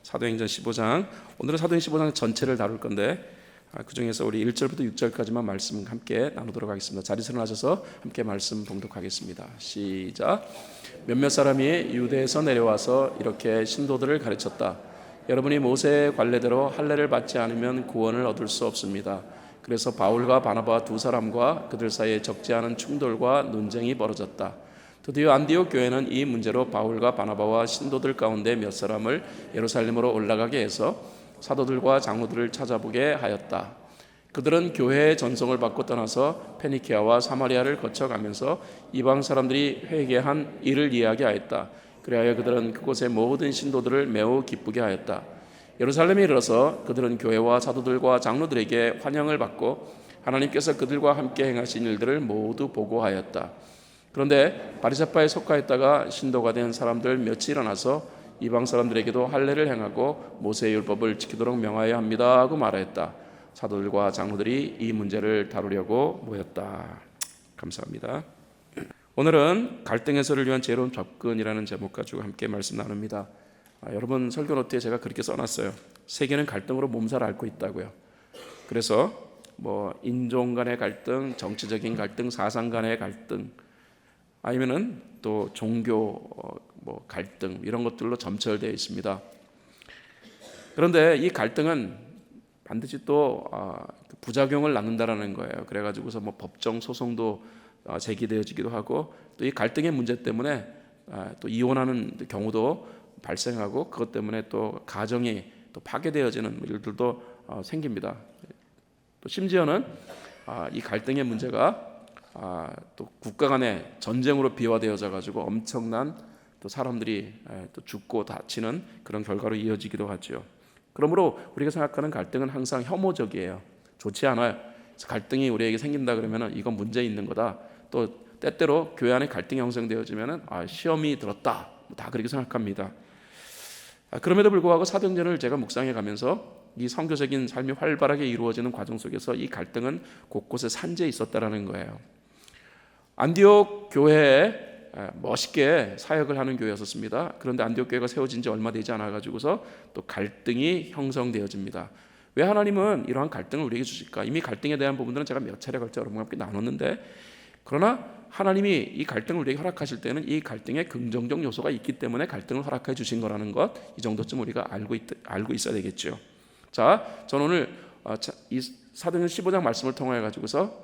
사도행전 15장. 오늘은 사도행전 15장 전체를 다룰 건데 그 중에서 우리 1절부터 6절까지만 말씀 함께 나누도록 하겠습니다. 자리에서 일어나셔서 함께 말씀 봉독하겠습니다. 시작. 몇몇 사람이 유대에서 내려와서 이렇게 신도들을 가르쳤다. 여러분이 모세의 관례대로 할례를 받지 않으면 구원을 얻을 수 없습니다. 그래서 바울과 바나바 두 사람과 그들 사이에 적지 않은 충돌과 논쟁이 벌어졌다. 드디어 안디옥 교회는 이 문제로 바울과 바나바와 신도들 가운데 몇 사람을 예루살렘으로 올라가게 해서 사도들과 장로들을 찾아보게 하였다. 그들은 교회의 전송을 받고 떠나서 페니키아와 사마리아를 거쳐가면서 이방 사람들이 회개한 일을 이야기하였다. 그리하여 그들은 그곳의 모든 신도들을 매우 기쁘게 하였다. 예루살렘에 이르러서 그들은 교회와 사도들과 장로들에게 환영을 받고 하나님께서 그들과 함께 행하신 일들을 모두 보고하였다. 그런데 바리새파에 속하였다가 신도가 된 사람들 몇이 일어나서 이방 사람들에게도 할례를 행하고 모세의 율법을 지키도록 명하여야 합니다 하고 말하였다. 사도들과 장로들이 이 문제를 다루려고 모였다. 감사합니다. 오늘은 갈등 해소를 위한 지혜로운 접근이라는 제목 가지고 함께 말씀 나눕니다. 여러분 설교 노트에 제가 그렇게 써놨어요. 세계는 갈등으로 몸살 앓고 있다고요. 그래서 인종 간의 갈등, 정치적인 갈등, 사상 간의 갈등, 아니면은 또 종교 갈등 이런 것들로 점철되어 있습니다. 그런데 이 갈등은 반드시 또 부작용을 낳는다라는 거예요. 그래가지고서 법정 소송도 제기되어지기도 하고 또 이 갈등의 문제 때문에 또 이혼하는 경우도 발생하고 그것 때문에 또 가정이 또 파괴되어지는 일들도 생깁니다. 또 심지어는 이 갈등의 문제가 또 국가 간의 전쟁으로 비화되어져 가지고 엄청난 또 사람들이 또 죽고 다치는 그런 결과로 이어지기도 하죠. 그러므로 우리가 생각하는 갈등은 항상 혐오적이에요. 좋지 않아요. 그래서 갈등이 우리에게 생긴다 그러면은 이건 문제 있는 거다. 또 때때로 교회 안에 갈등이 형성되어지면은 시험이 들었다. 다 그렇게 생각합니다. 그럼에도 불구하고 사도행전을 제가 묵상해 가면서 이 선교적인 삶이 활발하게 이루어지는 과정 속에서 이 갈등은 곳곳에 산재해 있었다라는 거예요. 안디옥 교회에 멋있게 사역을 하는 교회였었습니다. 그런데 안디옥 교회가 세워진 지 얼마 되지 않아 가지고서 또 갈등이 형성되어집니다. 왜 하나님은 이러한 갈등을 우리에게 주실까? 이미 갈등에 대한 부분들은 제가 몇 차례 걸쳐 여러분과 함께 나눴는데, 그러나 하나님이 이 갈등을 우리에게 허락하실 때는 이 갈등에 긍정적 요소가 있기 때문에 갈등을 허락해 주신 거라는 것, 이 정도쯤 우리가 알고 있어야 되겠죠. 자, 저는 오늘 이 사도행전 15장 말씀을 통해 가지고서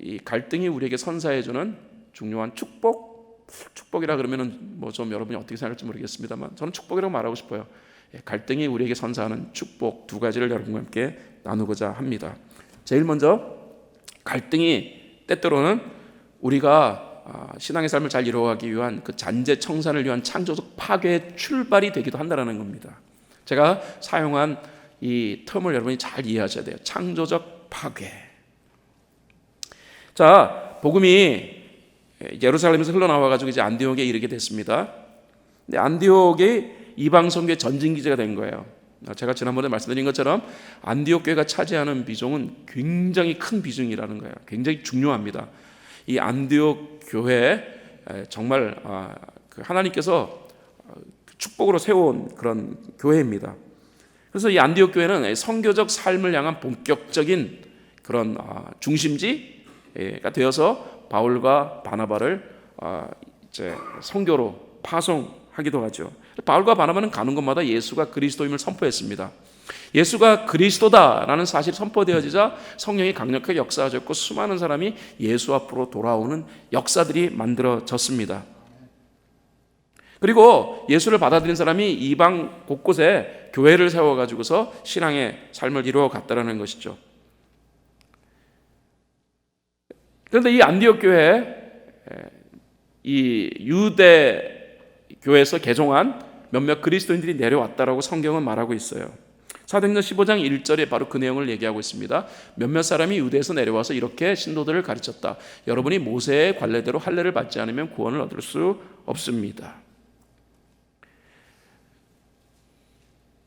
이 갈등이 우리에게 선사해주는 중요한 축복이라 그러면은 좀 여러분이 어떻게 생각할지 모르겠습니다만 저는 축복이라고 말하고 싶어요. 갈등이 우리에게 선사하는 축복 두 가지를 여러분과 함께 나누고자 합니다. 제일 먼저 갈등이 때때로는 우리가 신앙의 삶을 잘 이루어가기 위한 그 잔재 청산을 위한 창조적 파괴의 출발이 되기도 한다는 겁니다. 제가 사용한 이 텀을 여러분이 잘 이해하셔야 돼요. 창조적 파괴. 자, 복음이 예루살렘에서 흘러나와가지고 이제 안디옥에 이르게 됐습니다. 근데 안디옥이 이방 선교의 전진 기지가 된 거예요. 제가 지난번에 말씀드린 것처럼 안디옥 교회가 차지하는 비중은 굉장히 큰 비중이라는 거예요. 굉장히 중요합니다. 이 안디옥 교회 정말 하나님께서 축복으로 세운 그런 교회입니다. 그래서 이 안디옥 교회는 선교적 삶을 향한 본격적인 그런 중심지가 되어서 바울과 바나바를 이제 선교로 파송하기도 하죠. 바울과 바나바는 가는 곳마다 예수가 그리스도임을 선포했습니다. 예수가 그리스도다라는 사실이 선포되어지자 성령이 강력하게 역사하셨고 수많은 사람이 예수 앞으로 돌아오는 역사들이 만들어졌습니다. 그리고 예수를 받아들인 사람이 이방 곳곳에 교회를 세워가지고서 신앙의 삶을 이루어갔다는 것이죠. 그런데 이 안디옥 교회, 이 유대 교회에서 개종한 몇몇 그리스도인들이 내려왔다라고 성경은 말하고 있어요. 사도행전 15장 1절에 바로 그 내용을 얘기하고 있습니다. 몇몇 사람이 유대에서 내려와서 이렇게 신도들을 가르쳤다. 여러분이 모세의 관례대로 할례를 받지 않으면 구원을 얻을 수 없습니다.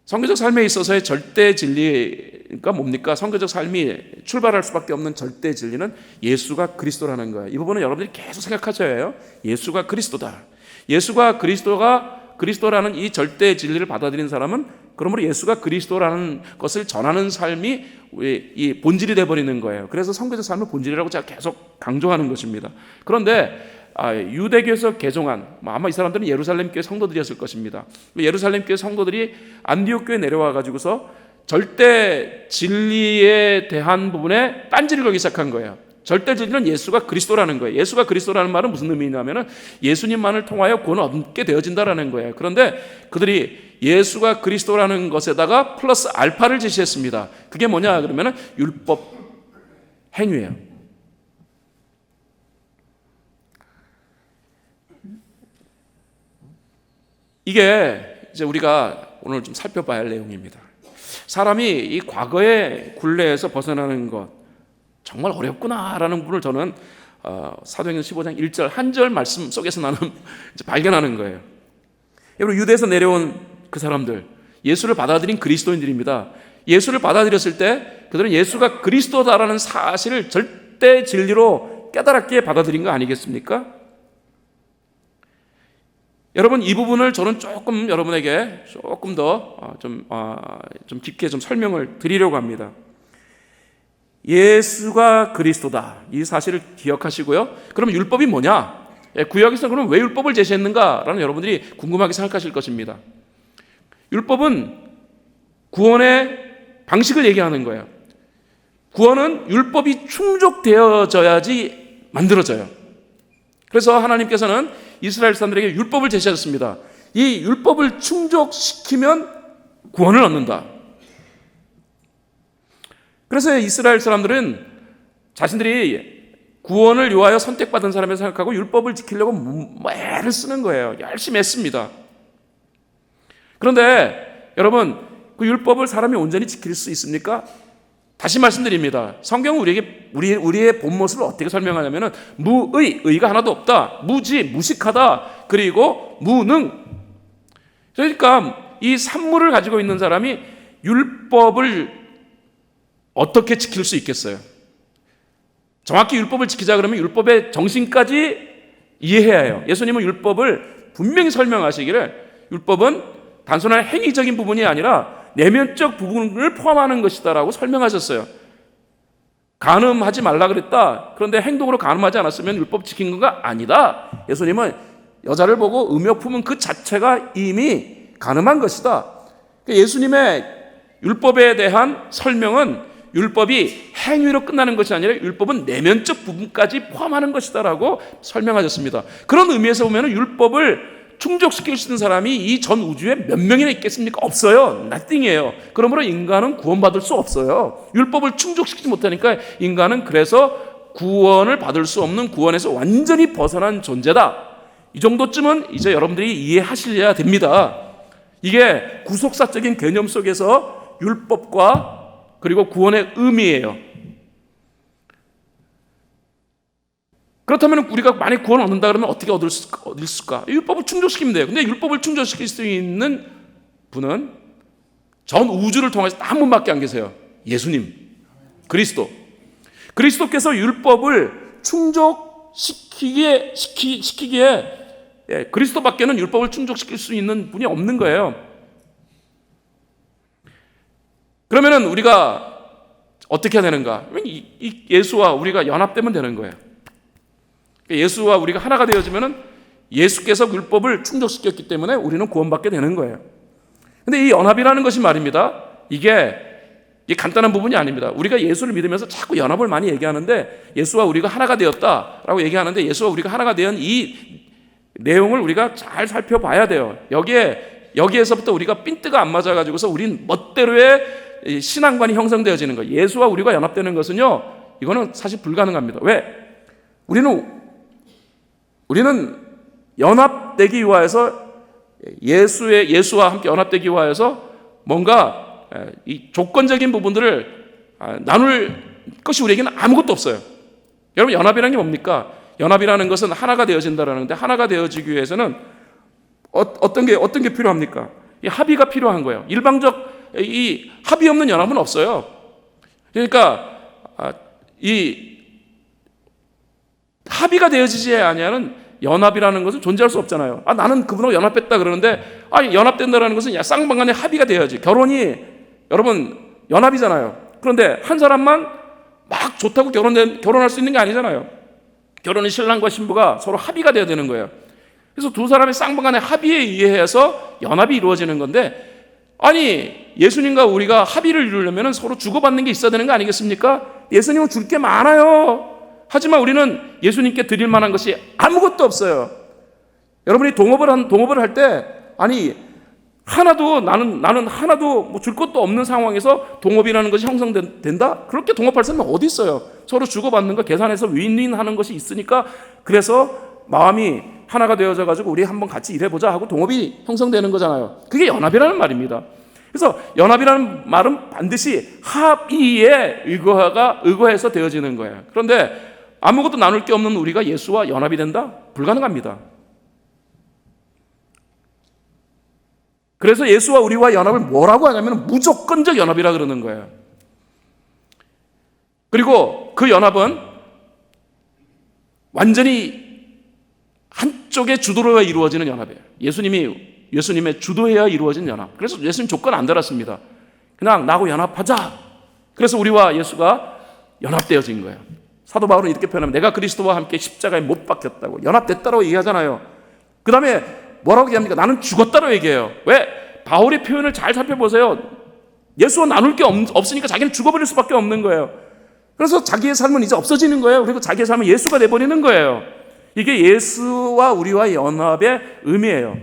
선교적 삶에 있어서의 절대 진리가 뭡니까? 선교적 삶이 출발할 수밖에 없는 절대 진리는 예수가 그리스도라는 거예요. 이 부분은 여러분들이 계속 생각하셔야 해요. 예수가 그리스도다. 예수가 그리스도가 그리스도라는 이 절대 진리를 받아들인 사람은 그러므로 예수가 그리스도라는 것을 전하는 삶이 이 본질이 되어버리는 거예요. 그래서 선교적 삶의 본질이라고 제가 계속 강조하는 것입니다. 그런데 유대교에서 개종한, 아마 이 사람들은 예루살렘 교회 성도들이었을 것입니다. 예루살렘 교회 성도들이 안디옥 교회에 내려와 가지고서 절대 진리에 대한 부분에 딴지를 걸기 시작한 거예요. 절대 진리는 예수가 그리스도라는 거예요. 예수가 그리스도라는 말은 무슨 의미냐면은 예수님만을 통하여 구원을 얻게 되어진다라는 거예요. 그런데 그들이 예수가 그리스도라는 것에다가 플러스 알파를 제시했습니다. 그게 뭐냐 그러면은 율법 행위예요. 이게 이제 우리가 오늘 좀 살펴봐야 할 내용입니다. 사람이 이 과거의 굴레에서 벗어나는 것 정말 어렵구나라는 부분을 저는 사도행전 15장 1절 한 절 말씀 속에서 나는 이제 발견하는 거예요. 여러분, 유대에서 내려온 그 사람들, 예수를 받아들인 그리스도인들입니다. 예수를 받아들였을 때 그들은 예수가 그리스도다라는 사실을 절대 진리로 깨달았기에 받아들인 거 아니겠습니까? 여러분, 이 부분을 저는 조금 여러분에게 조금 더 좀 깊게 좀 설명을 드리려고 합니다. 예수가 그리스도다, 이 사실을 기억하시고요. 그럼 율법이 뭐냐? 구약에서 그럼 왜 율법을 제시했는가라는 여러분들이 궁금하게 생각하실 것입니다. 율법은 구원의 방식을 얘기하는 거예요. 구원은 율법이 충족되어져야지 만들어져요. 그래서 하나님께서는 이스라엘 사람들에게 율법을 제시하셨습니다. 이 율법을 충족시키면 구원을 얻는다. 그래서 이스라엘 사람들은 자신들이 구원을 위하여 선택받은 사람을 생각하고 율법을 지키려고 애를 쓰는 거예요. 열심히 했습니다. 그런데 여러분, 그 율법을 사람이 온전히 지킬 수 있습니까? 다시 말씀드립니다. 성경은 우리의 본 모습을 어떻게 설명하냐면은 의가 하나도 없다, 무지, 무식하다, 그리고 무능. 그러니까 이 산물을 가지고 있는 사람이 율법을 어떻게 지킬 수 있겠어요? 정확히 율법을 지키자 그러면 율법의 정신까지 이해해야 해요. 예수님은 율법을 분명히 설명하시기를 율법은 단순한 행위적인 부분이 아니라 내면적 부분을 포함하는 것이다라고 설명하셨어요. 간음하지 말라 그랬다. 그런데 행동으로 간음하지 않았으면 율법 지킨 건가? 아니다. 예수님은 여자를 보고 음욕 품은 그 자체가 이미 간음한 것이다. 예수님의 율법에 대한 설명은 율법이 행위로 끝나는 것이 아니라 율법은 내면적 부분까지 포함하는 것이다라고 설명하셨습니다. 그런 의미에서 보면 율법을 충족시킬 수 있는 사람이 이 전 우주에 몇 명이나 있겠습니까? 없어요. nothing이에요. 그러므로 인간은 구원받을 수 없어요. 율법을 충족시키지 못하니까 인간은 그래서 구원을 받을 수 없는 구원에서 완전히 벗어난 존재다. 이 정도쯤은 이제 여러분들이 이해하셔야 됩니다. 이게 구속사적인 개념 속에서 율법과 그리고 구원의 의미예요. 그렇다면 우리가 만약 구원을 얻는다 그러면 어떻게 얻을 수가? 율법을 충족시키면 돼요. 근데 율법을 충족시킬 수 있는 분은 전 우주를 통해서 한 분밖에 안 계세요. 예수님, 그리스도. 그리스도께서 율법을 충족시키기에 그리스도밖에는 율법을 충족시킬 수 있는 분이 없는 거예요. 그러면은 우리가 어떻게 해야 되는가? 이 예수와 우리가 연합되면 되는 거예요. 예수와 우리가 하나가 되어지면은 예수께서 율법을 충족시켰기 때문에 우리는 구원받게 되는 거예요. 근데 이 연합이라는 것이 말입니다. 이게 간단한 부분이 아닙니다. 우리가 예수를 믿으면서 자꾸 연합을 많이 얘기하는데 예수와 우리가 하나가 되었다라고 얘기하는데 예수와 우리가 하나가 된 이 내용을 우리가 잘 살펴봐야 돼요. 여기에서부터 우리가 핀트가 안 맞아가지고서 우린 멋대로의 신앙관이 형성되어지는 거예요. 예수와 우리가 연합되는 것은요, 이거는 사실 불가능합니다. 왜? 우리는 연합되기 위하여서 예수와 함께 연합되기 위하여서 뭔가 이 조건적인 부분들을 나눌 것이 우리에게는 아무것도 없어요. 여러분, 연합이라는 게 뭡니까? 연합이라는 것은 하나가 되어진다라는데 하나가 되어지기 위해서는 어떤 게 필요합니까? 이 합의가 필요한 거예요. 일방적 이 합의 없는 연합은 없어요. 그러니까 이 합의가 되어지지 아니하는 연합이라는 것은 존재할 수 없잖아요. 나는 그분하고 연합했다 그러는데, 연합된다라는 것은 쌍방간의 합의가 돼야지. 결혼이 여러분 연합이잖아요. 그런데 한 사람만 막 좋다고 결혼할 수 있는 게 아니잖아요. 결혼은 신랑과 신부가 서로 합의가 돼야 되는 거예요. 그래서 두 사람의 쌍방간의 합의에 의해서 연합이 이루어지는 건데, 예수님과 우리가 합의를 이루려면 서로 주고받는 게 있어야 되는 거 아니겠습니까? 예수님은 줄 게 많아요. 하지만 우리는 예수님께 드릴 만한 것이 아무것도 없어요. 여러분이 동업을 할 때, 하나도 나는 하나도 뭐 줄 것도 없는 상황에서 동업이라는 것이 형성된다? 그렇게 동업할 사람은 어디 있어요? 서로 주고받는 거 계산해서 윈윈하는 것이 있으니까, 그래서 마음이 하나가 되어져 가지고 우리 한번 같이 일해보자 하고 동업이 형성되는 거잖아요. 그게 연합이라는 말입니다. 그래서 연합이라는 말은 반드시 합의에 의거해서 되어지는 거예요. 그런데 아무것도 나눌 게 없는 우리가 예수와 연합이 된다? 불가능합니다. 그래서 예수와 우리와 연합을 뭐라고 하냐면 무조건적 연합이라 그러는 거예요. 그리고 그 연합은 완전히 한쪽의 주도로 이루어지는 연합이에요. 예수님의 주도해야 이루어진 연합. 그래서 예수님 조건 안 달았습니다. 그냥 나하고 연합하자. 그래서 우리와 예수가 연합되어진 거예요. 사도 바울은 이렇게 표현하면 내가 그리스도와 함께 십자가에 못 박혔다고, 연합됐다고 얘기하잖아요. 그 다음에 뭐라고 얘기합니까? 나는 죽었다고 얘기해요. 왜? 바울의 표현을 잘 살펴보세요. 예수와 나눌 게 없으니까 자기는 죽어버릴 수밖에 없는 거예요. 그래서 자기의 삶은 이제 없어지는 거예요. 그리고 자기의 삶은 예수가 돼버리는 거예요. 이게 예수와 우리와 연합의 의미예요.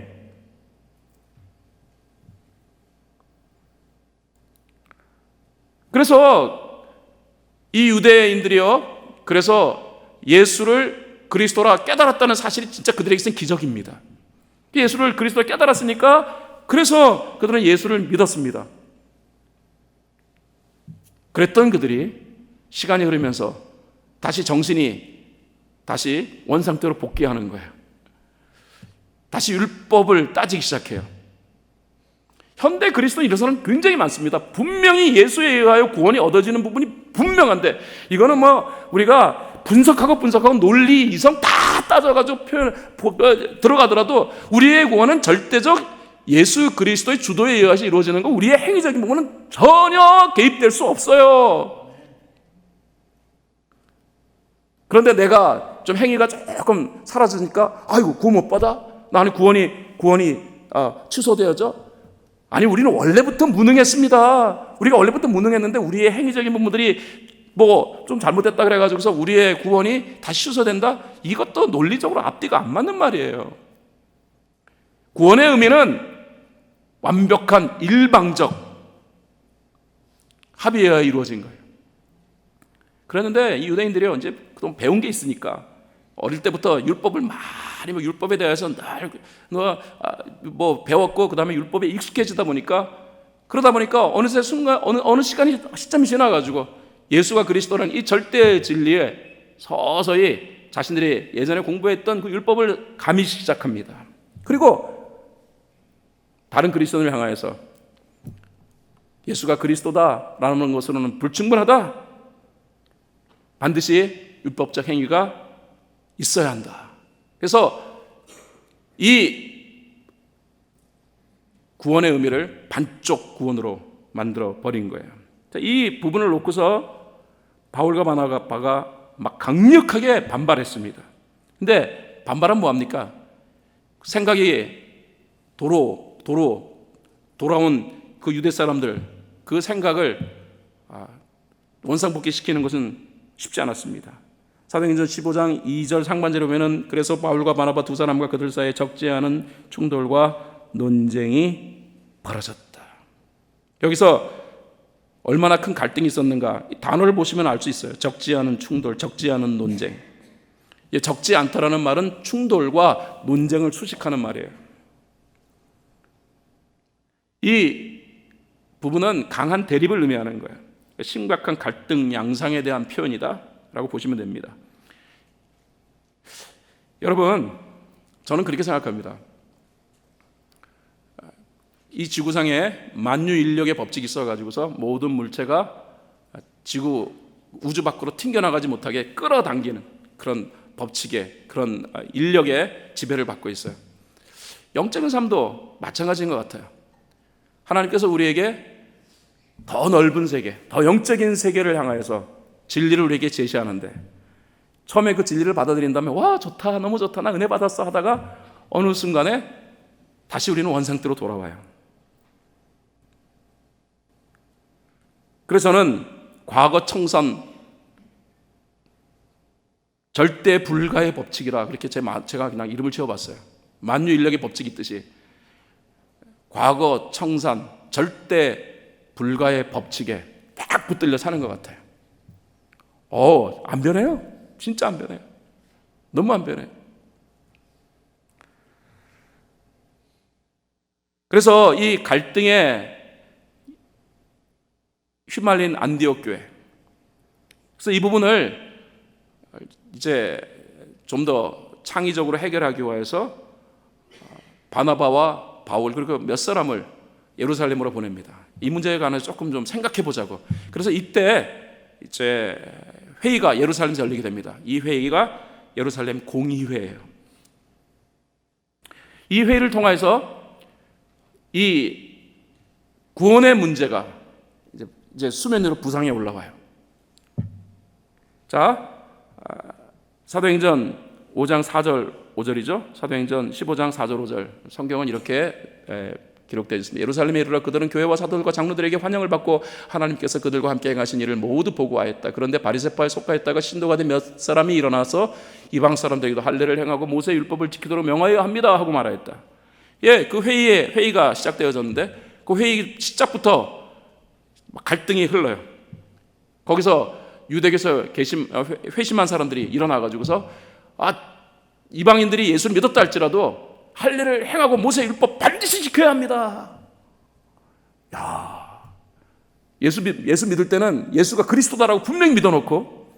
그래서 이 유대인들이요, 그래서 예수를 그리스도라 깨달았다는 사실이 진짜 그들에게는 기적입니다. 예수를 그리스도라 깨달았으니까 그래서 그들은 예수를 믿었습니다. 그랬던 그들이 시간이 흐르면서 정신이 다시 원상태로 복귀하는 거예요. 다시 율법을 따지기 시작해요. 현대 그리스도인 이래서는 굉장히 많습니다. 분명히 예수에 의하여 구원이 얻어지는 부분이 분명한데, 이거는 우리가 분석하고 논리, 이성 다 따져가지고 들어가더라도 우리의 구원은 절대적 예수 그리스도의 주도에 의해서 이루어지는 거, 우리의 행위적인 부분은 전혀 개입될 수 없어요. 그런데 내가 좀 행위가 조금 사라지니까 구원 못 받아? 나는 구원이 취소되어져? 우리는 원래부터 무능했습니다. 우리가 원래부터 무능했는데 우리의 행위적인 부분들이 좀 잘못됐다 그래가지고서 우리의 구원이 다시 취소된다? 이것도 논리적으로 앞뒤가 안 맞는 말이에요. 구원의 의미는 완벽한 일방적 합의에 이루어진 거예요. 그랬는데 이 유대인들이 이제 그동안 배운 게 있으니까 어릴 때부터 율법을 많이 율법에 대해서 배웠고, 그 다음에 율법에 익숙해지다 보니까, 그러다 보니까 어느새 순간 어느 시점이 지나가지고 예수가 그리스도라는 이 절대 진리에 서서히 자신들이 예전에 공부했던 그 율법을 가미시기 시작합니다. 그리고 다른 그리스도인을 향하여서 예수가 그리스도다라는 것으로는 불충분하다. 반드시 율법적 행위가 있어야 한다. 그래서 이 구원의 의미를 반쪽 구원으로 만들어 버린 거예요. 이 부분을 놓고서 바울과 바나바가 막 강력하게 반발했습니다. 근데 반발은 뭐합니까? 생각이 돌아온 그 유대 사람들, 그 생각을 원상복귀시키는 것은 쉽지 않았습니다. 사도행전 15장 2절 상반절에 보면은 그래서 바울과 바나바 두 사람과 그들 사이에 적지 않은 충돌과 논쟁이 벌어졌다. 여기서 얼마나 큰 갈등이 있었는가, 이 단어를 보시면 알 수 있어요. 적지 않은 충돌, 적지 않은 논쟁. 적지 않다라는 말은 충돌과 논쟁을 수식하는 말이에요. 이 부분은 강한 대립을 의미하는 거예요. 심각한 갈등 양상에 대한 표현이다 라고 보시면 됩니다. 여러분, 저는 그렇게 생각합니다. 이 지구상에 만유인력의 법칙이 있어가지고서 모든 물체가 우주 밖으로 튕겨나가지 못하게 끌어당기는 그런 법칙의 그런 인력의 지배를 받고 있어요. 영적인 삶도 마찬가지인 것 같아요. 하나님께서 우리에게 더 넓은 세계, 더 영적인 세계를 향하여서 진리를 우리에게 제시하는데 처음에 그 진리를 받아들인 다음에 와 좋다, 너무 좋다, 나 은혜 받았어 하다가 어느 순간에 다시 우리는 원상태로 돌아와요. 그래서 저는 과거 청산 절대 불가의 법칙이라 그렇게 제가 그냥 이름을 지어봤어요. 만유인력의 법칙이 있듯이 과거 청산 절대 불가의 법칙에 딱 붙들려 사는 것 같아요. 안 변해요. 진짜 안 변해요. 너무 안 변해요. 그래서 이 갈등에 휘말린 안디옥 교회. 그래서 이 부분을 이제 좀 더 창의적으로 해결하기 위해서 바나바와 바울 그리고 몇 사람을 예루살렘으로 보냅니다. 이 문제에 관해서 조금 좀 생각해 보자고. 그래서 이때 이제 회의가 예루살렘에서 열리게 됩니다. 이 회의가 예루살렘 공의회예요. 이 회의를 통해서 이 구원의 문제가 이제 수면 위로 부상에 올라와요. 자, 사도행전 5장 4절 5절이죠. 사도행전 15장 4절 5절 성경은 이렇게 기록되어 있습니다. 예루살렘에 이르러 그들은 교회와 사도들과 장로들에게 환영을 받고 하나님께서 그들과 함께 행하신 일을 모두 보고하였다. 그런데 바리새파에 속하였다가 신도가 된 몇 사람이 일어나서 이방 사람들에게도 할례를 행하고 모세의 율법을 지키도록 명하여 합니다 하고 말하였다. 그 회의가 시작되어졌는데 그 회의 시작부터 갈등이 흘러요. 거기서 유대교에서 회심한 사람들이 일어나가지고서 이방인들이 예수를 믿었다 할지라도 할례를 행하고 모세의 율법 반드시 지켜야 합니다. 예수 믿을 때는 예수가 그리스도다라고 분명히 믿어놓고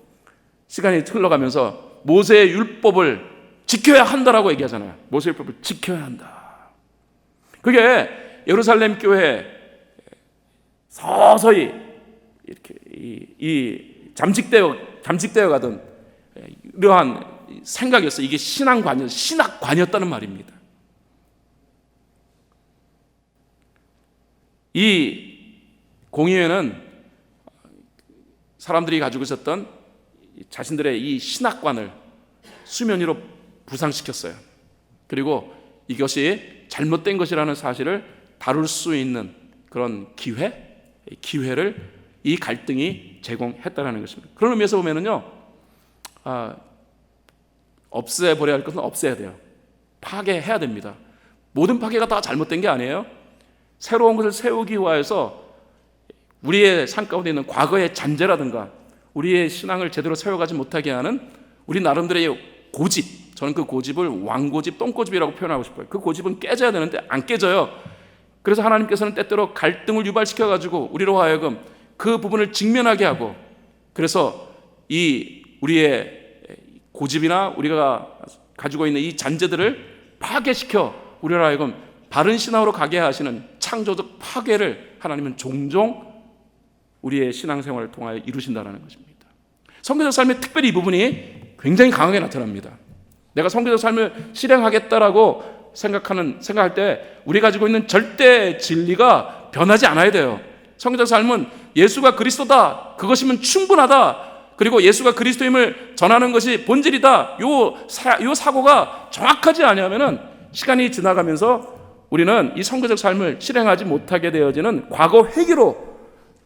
시간이 흘러가면서 모세의 율법을 지켜야 한다라고 얘기하잖아요. 모세의 율법을 지켜야 한다. 그게 예루살렘 교회 서서히 이렇게 이 잠식되어 가던 이러한 생각이었어요. 이게 신학관이었다는 말입니다. 이 공의회는 사람들이 가지고 있었던 자신들의 이 신학관을 수면 위로 부상시켰어요. 그리고 이것이 잘못된 것이라는 사실을 다룰 수 있는 그런 기회를 이 갈등이 제공했다는 것입니다. 그런 의미에서 보면은요, 없애버려야 할 것은 없애야 돼요. 파괴해야 됩니다. 모든 파괴가 다 잘못된 게 아니에요. 새로운 것을 세우기 위해서 우리의 삶 가운데 있는 과거의 잔재라든가 우리의 신앙을 제대로 세워가지 못하게 하는 우리 나름대로의 고집, 저는 그 고집을 왕고집, 똥고집이라고 표현하고 싶어요. 그 고집은 깨져야 되는데 안 깨져요. 그래서 하나님께서는 때때로 갈등을 유발시켜가지고 우리로 하여금 그 부분을 직면하게 하고, 그래서 이 우리의 고집이나 우리가 가지고 있는 이 잔재들을 파괴시켜 우리로 하여금 바른 신앙으로 가게 하시는 창조적 파괴를 하나님은 종종 우리의 신앙생활을 통하여 이루신다는 것입니다. 선교적 삶의 특별히 이 부분이 굉장히 강하게 나타납니다. 내가 선교적 삶을 실행하겠다라고 생각할 때 우리 가지고 있는 절대 진리가 변하지 않아야 돼요. 선교적 삶은 예수가 그리스도다, 그것이면 충분하다, 그리고 예수가 그리스도임을 전하는 것이 본질이다, 요 사고가 정확하지 않으면은 시간이 지나가면서 우리는 이 선교적 삶을 실행하지 못하게 되어지는 과거 회귀로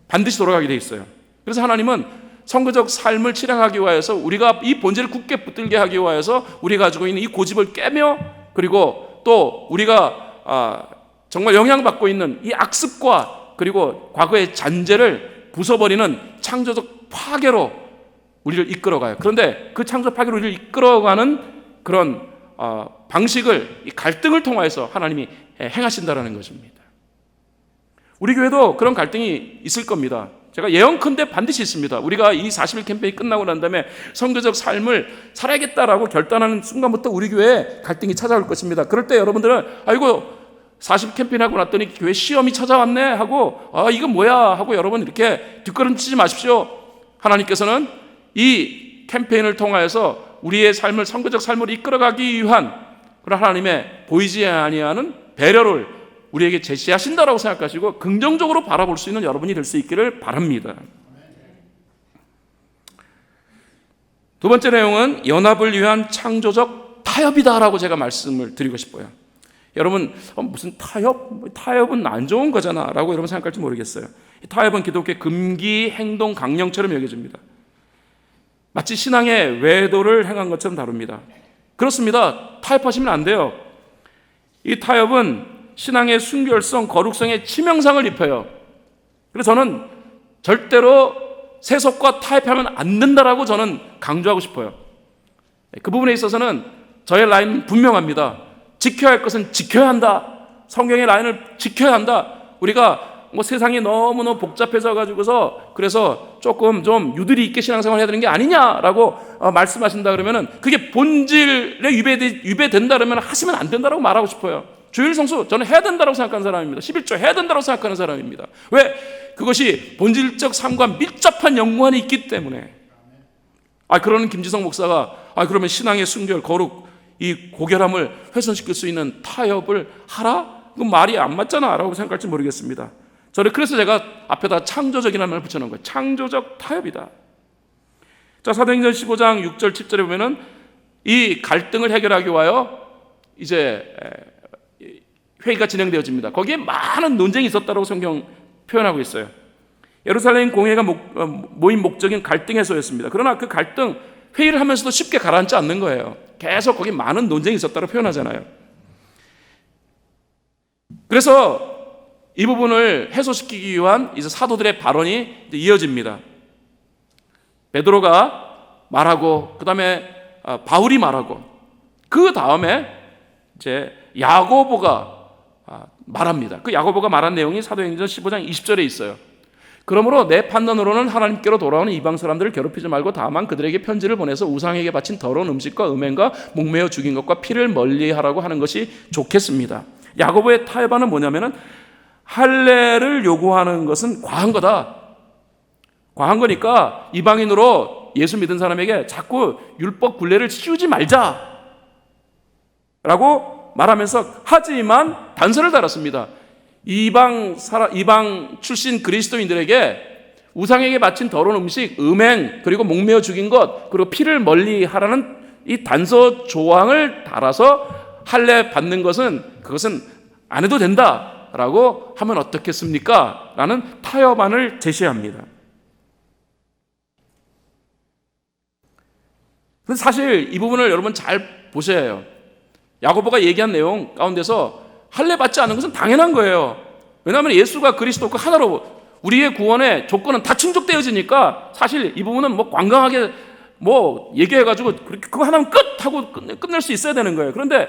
반드시 돌아가게 돼 있어요. 그래서 하나님은 선교적 삶을 실행하기 위해서 우리가 이 본질을 굳게 붙들게 하기 위해서 우리가 가지고 있는 이 고집을 깨며, 그리고 또 우리가 정말 영향받고 있는 이 악습과 그리고 과거의 잔재를 부숴버리는 창조적 파괴로 우리를 이끌어가요. 그런데 그 창조적 파괴로 우리를 이끌어가는 그런 방식을 이 갈등을 통해서 하나님이 행하신다라는 것입니다. 우리 교회도 그런 갈등이 있을 겁니다. 제가 예언컨대 반드시 있습니다. 우리가 이 40일 캠페인이 끝나고 난 다음에 선교적 삶을 살아야겠다라고 결단하는 순간부터 우리 교회에 갈등이 찾아올 것입니다. 그럴 때 여러분들은 아이고 40 캠페인 하고 났더니 교회 시험이 찾아왔네 하고 이건 뭐야 하고 여러분 이렇게 뒷걸음치지 마십시오. 하나님께서는 이 캠페인을 통하여서 우리의 삶을 선교적 삶으로 이끌어가기 위한 그런 하나님의 보이지 아니하는 배려를 우리에게 제시하신다라고 생각하시고 긍정적으로 바라볼 수 있는 여러분이 될 수 있기를 바랍니다. 두 번째 내용은 연합을 위한 창조적 타협이다라고 제가 말씀을 드리고 싶어요. 여러분 무슨 타협? 타협은 안 좋은 거잖아 라고 여러분 생각할지 모르겠어요. 타협은 기독교의 금기 행동 강령처럼 여겨집니다. 마치 신앙의 외도를 행한 것처럼 다룹니다. 그렇습니다. 타협하시면 안 돼요. 이 타협은 신앙의 순결성, 거룩성에 치명상을 입혀요. 그래서 저는 절대로 세속과 타협하면 안 된다라고 저는 강조하고 싶어요. 그 부분에 있어서는 저의 라인은 분명합니다. 지켜야 할 것은 지켜야 한다. 성경의 라인을 지켜야 한다. 우리가 세상이 너무너무 복잡해져 가지고서 그래서 조금 좀 유들이 있게 신앙생활 해야 되는 게 아니냐라고 말씀하신다 그러면은 그게 본질에 위배된다 그러면 하시면 안 된다라고 말하고 싶어요. 주일 성수 저는 해야 된다고 생각하는 사람입니다. 11조 해야 된다고 생각하는 사람입니다. 왜? 그것이 본질적 삶과 밀접한 연관이 있기 때문에. 그러는 김지성 목사가 그러면 신앙의 순결, 거룩, 이 고결함을 훼손시킬 수 있는 타협을 하라? 그건 말이 안 맞잖아 라고 생각할지 모르겠습니다. 그래서 제가 앞에다 창조적이라는 말을 붙여놓은 거예요. 창조적 타협이다. 자, 사도행전 15장 6절 7절에 보면은 이 갈등을 해결하기 위하여 이제 회의가 진행되어집니다. 거기에 많은 논쟁이 있었다고 성경 표현하고 있어요. 예루살렘 공회가 모인 목적인 갈등 해소였습니다. 그러나 그 갈등 회의를 하면서도 쉽게 가라앉지 않는 거예요. 계속 거기 많은 논쟁이 있었다고 표현하잖아요. 그래서 이 부분을 해소시키기 위한 이제 사도들의 발언이 이제 이어집니다. 베드로가 말하고 그 다음에 바울이 말하고 그 다음에 이제 야고보가 말합니다. 그 야고보가 말한 내용이 사도행전 15장 20절에 있어요. 그러므로 내 판단으로는 하나님께로 돌아오는 이방 사람들을 괴롭히지 말고 다만 그들에게 편지를 보내서 우상에게 바친 더러운 음식과 음행과 목매어 죽인 것과 피를 멀리하라고 하는 것이 좋겠습니다. 야고보의 타협안은 뭐냐면은 할례를 요구하는 것은 과한 거다. 과한 거니까 이방인으로 예수 믿은 사람에게 자꾸 율법 굴레를 씌우지 말자 라고 말하면서 하지만 단서를 달았습니다. 이방 출신 그리스도인들에게 우상에게 바친 더러운 음식, 음행, 그리고 목매어 죽인 것, 그리고 피를 멀리 하라는 이 단서 조항을 달아서 할례 받는 것은 그것은 안 해도 된다라고 하면 어떻겠습니까? 라는 타협안을 제시합니다. 근데 사실 이 부분을 여러분 잘 보셔야 해요. 야고보가 얘기한 내용 가운데서 할례 받지 않는 것은 당연한 거예요. 왜냐하면 예수가 그리스도고 하나로 우리의 구원의 조건은 다 충족되어지니까 사실 이 부분은 관광하게 얘기해가지고 그거 하나면 끝 하고 끝낼 수 있어야 되는 거예요. 그런데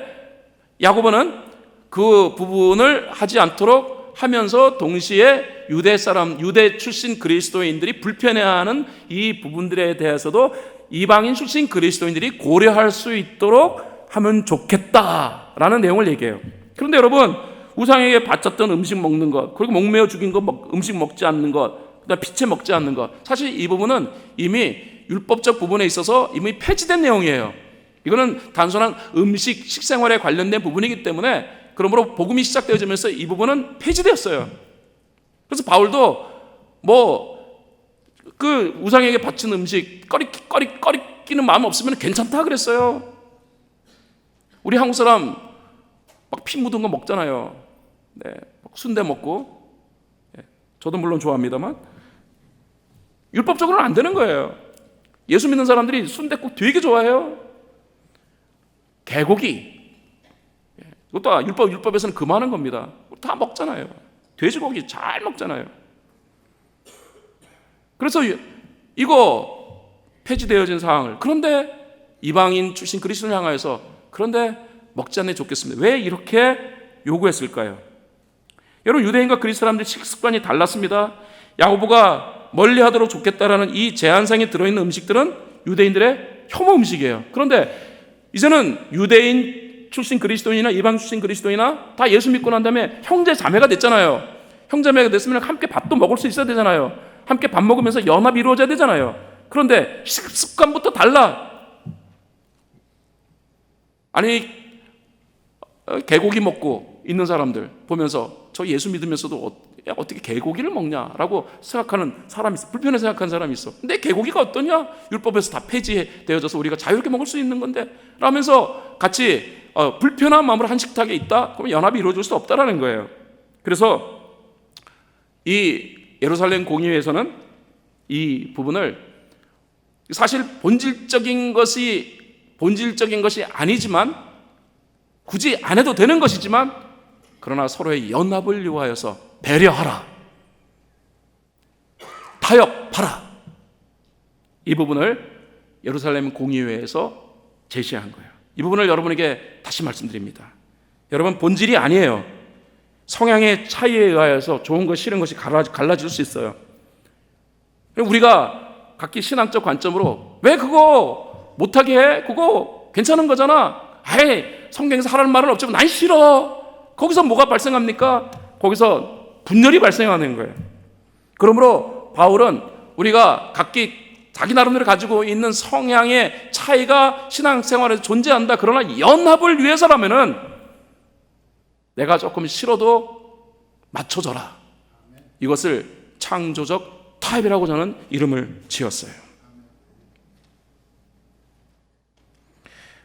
야고보는 그 부분을 하지 않도록 하면서 동시에 유대 출신 그리스도인들이 불편해하는 이 부분들에 대해서도 이방인 출신 그리스도인들이 고려할 수 있도록 하면 좋겠다라는 내용을 얘기해요. 그런데 여러분, 우상에게 바쳤던 음식 먹는 것, 그리고 목매어 죽인 것, 음식 먹지 않는 것, 그다음 피채 먹지 않는 것, 사실 이 부분은 이미 율법적 부분에 있어서 이미 폐지된 내용이에요. 이거는 단순한 식생활에 관련된 부분이기 때문에 그러므로 복음이 시작되어지면서 이 부분은 폐지되었어요. 그래서 바울도 그 우상에게 바친 음식 꺼리끼는 마음 없으면 괜찮다 그랬어요. 우리 한국 사람 막 피 묻은 거 먹잖아요. 네, 순대 먹고, 저도 물론 좋아합니다만 율법적으로는 안 되는 거예요. 예수 믿는 사람들이 순댓국 되게 좋아해요. 개고기, 이것도 율법에서는 금하는 겁니다. 다 먹잖아요. 돼지고기 잘 먹잖아요. 그래서 이거 폐지되어진 사항을, 그런데 이방인 출신 그리스도를 향하여서 그런데 먹지 않는 게 좋겠습니다. 왜 이렇게 요구했을까요? 여러분, 유대인과 그리스 사람들의 식습관이 달랐습니다. 야고보가 멀리하도록 좋겠다라는 이 제한상에 들어있는 음식들은 유대인들의 혐오 음식이에요. 그런데 이제는 유대인 출신 그리스도인이나 이방 출신 그리스도인이나 다 예수 믿고 난 다음에 형제 자매가 됐잖아요. 형제자매가 됐으면 함께 밥도 먹을 수 있어야 되잖아요. 함께 밥 먹으면서 연합이 이루어져야 되잖아요. 그런데 식습관부터 달라. 아니 개고기 먹고 있는 사람들 보면서 저 예수 믿으면서도 어떻게 개고기를 먹냐라고 생각하는 사람이 있어. 불편해 생각하는 사람이 있어. 근데 개고기가 어떠냐? 율법에서 다 폐지되어져서 우리가 자유롭게 먹을 수 있는 건데 라면서 같이 불편한 마음으로 한 식탁에 있다? 그러면 연합이 이루어질 수 없다라는 거예요. 그래서 이 예루살렘 공의회에서는 이 부분을 사실 본질적인 것이 아니지만 굳이 안 해도 되는 것이지만 그러나 서로의 연합을 위하여서 배려하라, 타협하라, 이 부분을 예루살렘 공의회에서 제시한 거예요. 이 부분을 여러분에게 다시 말씀드립니다. 여러분, 본질이 아니에요. 성향의 차이에 의하여서 좋은 것 싫은 것이 갈라질 수 있어요. 우리가 각기 신앙적 관점으로 왜 그거 못하게 해? 그거 괜찮은 거잖아. 아이, 성경에서 하라는 말은 없지만 난 싫어. 거기서 뭐가 발생합니까? 거기서 분열이 발생하는 거예요. 그러므로 바울은 우리가 각기 자기 나름대로 가지고 있는 성향의 차이가 신앙생활에서 존재한다. 그러나 연합을 위해서라면은 내가 조금 싫어도 맞춰줘라. 이것을 창조적 타협이라고 저는 이름을 지었어요.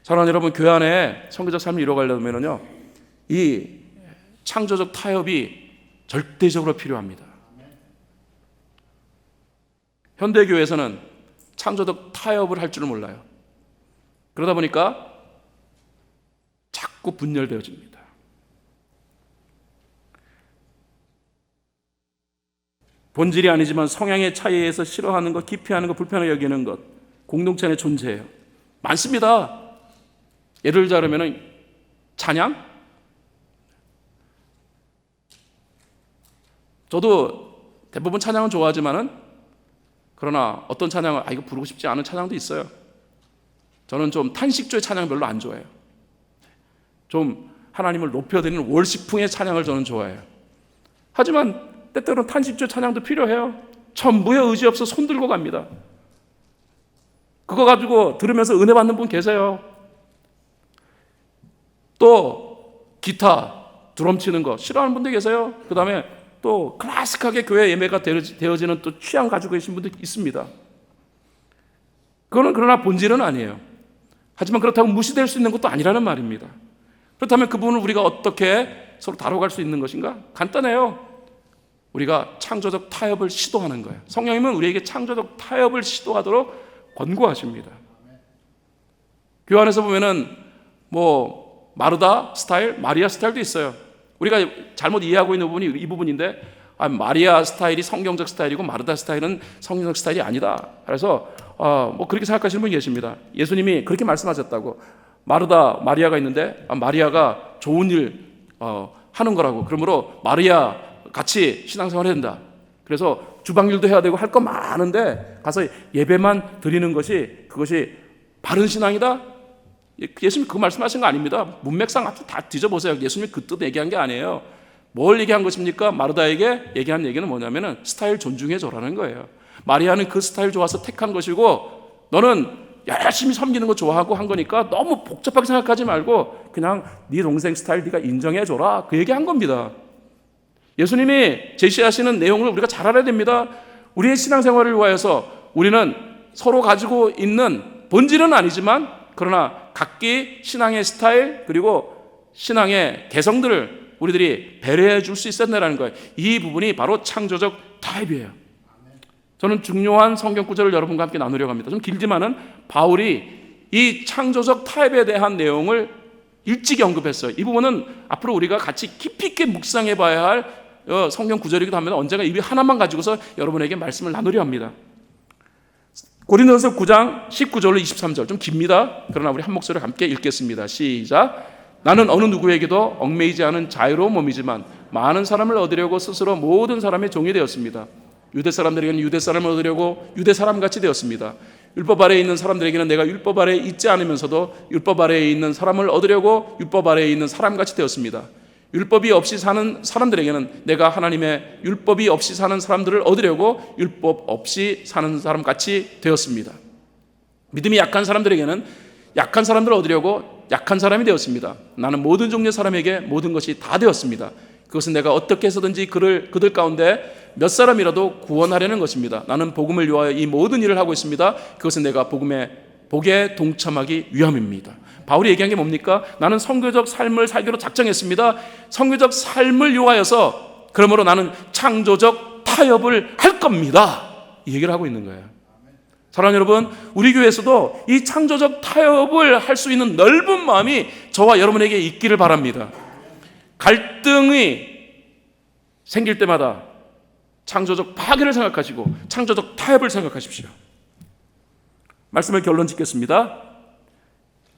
사랑하는 여러분, 교회 안에 성교적 삶을 이루어가려면요, 이 창조적 타협이 절대적으로 필요합니다. 현대교회에서는 창조적 타협을 할 줄을 몰라요. 그러다 보니까 자꾸 분열되어집니다. 본질이 아니지만 성향의 차이에서 싫어하는 것, 기피하는 것, 불편하게 여기는 것, 공동체 안에 존재해요. 많습니다. 예를 들자면 찬양? 저도 대부분 찬양은 좋아하지만은 그러나 어떤 찬양을 이거 부르고 싶지 않은 찬양도 있어요. 저는 좀 탄식조의 찬양 별로 안 좋아해요. 좀 하나님을 높여드리는 월시풍의 찬양을 저는 좋아해요. 하지만 때때로는 탄식조 찬양도 필요해요. 전부에 의지 없어 손 들고 갑니다. 그거 가지고 들으면서 은혜 받는 분 계세요. 또 기타, 드럼 치는 거 싫어하는 분들 계세요. 그 다음에 또 클래식하게 교회 예배가 되어지는 또 취향 가지고 계신 분들 있습니다. 그거는 그러나 본질은 아니에요. 하지만 그렇다고 무시될 수 있는 것도 아니라는 말입니다. 그렇다면 그 부분을 우리가 어떻게 서로 다뤄갈 수 있는 것인가? 간단해요. 우리가 창조적 타협을 시도하는 거예요. 성령님은 우리에게 창조적 타협을 시도하도록 권고하십니다. 교회 안에서 보면은 마르다 스타일, 마리아 스타일도 있어요. 우리가 잘못 이해하고 있는 부분이 이 부분인데, 마리아 스타일이 성경적 스타일이고 마르다 스타일은 성경적 스타일이 아니다. 그래서 그렇게 생각하시는 분이 계십니다. 예수님이 그렇게 말씀하셨다고. 마리아가 있는데 마리아가 좋은 일 하는 거라고. 그러므로 마리아 같이 신앙생활 해야 된다. 그래서 주방일도 해야 되고 할 거 많은데 가서 예배만 드리는 그것이 바른 신앙이다? 예수님 그 말씀하신 거 아닙니다. 문맥상 다 뒤져보세요. 예수님이 그 뜻 얘기한 게 아니에요. 뭘 얘기한 것입니까? 마르다에게 얘기한 얘기는 뭐냐면은 스타일 존중해줘라는 거예요. 마리아는 그 스타일 좋아서 택한 것이고 너는 열심히 섬기는 거 좋아하고 한 거니까 너무 복잡하게 생각하지 말고 그냥 네 동생 스타일 네가 인정해줘라. 그 얘기한 겁니다. 예수님이 제시하시는 내용을 우리가 잘 알아야 됩니다. 우리의 신앙생활을 위하여서 우리는 서로 가지고 있는 본질은 아니지만 그러나 각기 신앙의 스타일 그리고 신앙의 개성들을 우리들이 배려해 줄 수 있어야 된다는 거예요. 이 부분이 바로 창조적 타협이에요. 저는 중요한 성경 구절을 여러분과 함께 나누려고 합니다. 좀 길지만은 바울이 이 창조적 타협에 대한 내용을 일찍이 언급했어요. 이 부분은 앞으로 우리가 같이 깊이 있게 묵상해 봐야 할 성경 구절이기도 합니다. 언젠가 이 하나만 가지고서 여러분에게 말씀을 나누려 합니다. 고린도전서 9장 19절로 23절 좀 깁니다. 그러나 우리 한 목소리로 함께 읽겠습니다. 시작. 나는 어느 누구에게도 얽매이지 않은 자유로운 몸이지만 많은 사람을 얻으려고 스스로 모든 사람의 종이 되었습니다. 유대 사람들에게는 유대 사람을 얻으려고 유대 사람같이 되었습니다. 율법 아래에 있는 사람들에게는 내가 율법 아래에 있지 않으면서도 율법 아래에 있는 사람을 얻으려고 율법 아래에 있는 사람같이 되었습니다. 율법이 없이 사는 사람들에게는 내가 하나님의 율법이 없이 사는 사람들을 얻으려고 율법 없이 사는 사람같이 되었습니다. 믿음이 약한 사람들에게는 약한 사람들을 얻으려고 약한 사람이 되었습니다. 나는 모든 종류의 사람에게 모든 것이 다 되었습니다. 그것은 내가 어떻게 해서든지 그들 가운데 몇 사람이라도 구원하려는 것입니다. 나는 복음을 위하여 이 모든 일을 하고 있습니다. 그것은 내가 복에 동참하기 위함입니다. 바울이 얘기한 게 뭡니까? 나는 선교적 삶을 살기로 작정했습니다. 선교적 삶을 위하여서 그러므로 나는 창조적 타협을 할 겁니다. 이 얘기를 하고 있는 거예요. 사랑하는 여러분, 우리 교회에서도 이 창조적 타협을 할 수 있는 넓은 마음이 저와 여러분에게 있기를 바랍니다. 갈등이 생길 때마다 창조적 파괴를 생각하시고 창조적 타협을 생각하십시오. 말씀을 결론 짓겠습니다.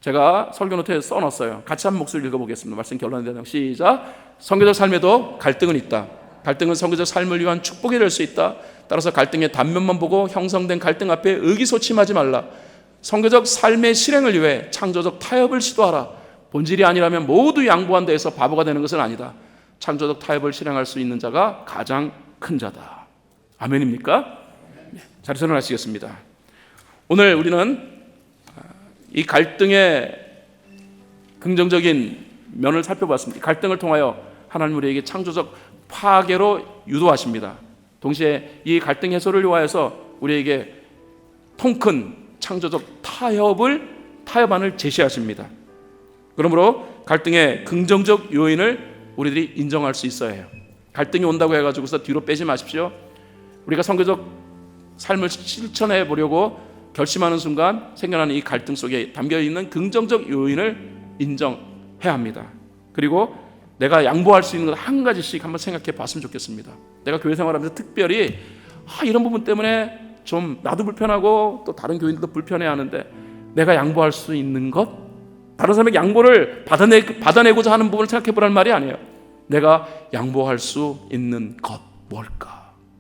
제가 설교 노트에 써놨어요. 같이 한 목소리 읽어보겠습니다. 말씀 결론에 대한 시작. 선교적 삶에도 갈등은 있다. 갈등은 선교적 삶을 위한 축복이 될 수 있다. 따라서 갈등의 단면만 보고 형성된 갈등 앞에 의기소침하지 말라. 선교적 삶의 실행을 위해 창조적 타협을 시도하라. 본질이 아니라면 모두 양보한 데에서 바보가 되는 것은 아니다. 창조적 타협을 실행할 수 있는 자가 가장 큰 자다. 아멘입니까? 자리 선언하시겠습니다. 오늘 우리는 이 갈등의 긍정적인 면을 살펴봤습니다. 갈등을 통하여 하나님 우리에게 창조적 파괴로 유도하십니다. 동시에 이 갈등 해소를 위하여서 우리에게 통큰 창조적 타협안을 제시하십니다. 그러므로 갈등의 긍정적 요인을 우리들이 인정할 수 있어야 해요. 갈등이 온다고 해가지고서 뒤로 빼지 마십시오. 우리가 선교적 삶을 실천해 보려고 결심하는 순간 생겨나는 이 갈등 속에 담겨있는 긍정적 요인을 인정해야 합니다. 그리고 내가 양보할 수 있는 것 한 가지씩 한번 생각해 봤으면 좋겠습니다. 내가 교회 생활하면서 특별히 이런 부분 때문에 좀 나도 불편하고 또 다른 교인들도 불편해하는데 내가 양보할 수 있는 것, 다른 사람에게 양보를 받아내고자 하는 부분을 생각해 보라는 말이 아니에요. 내가 양보할 수 있는 것 뭘까?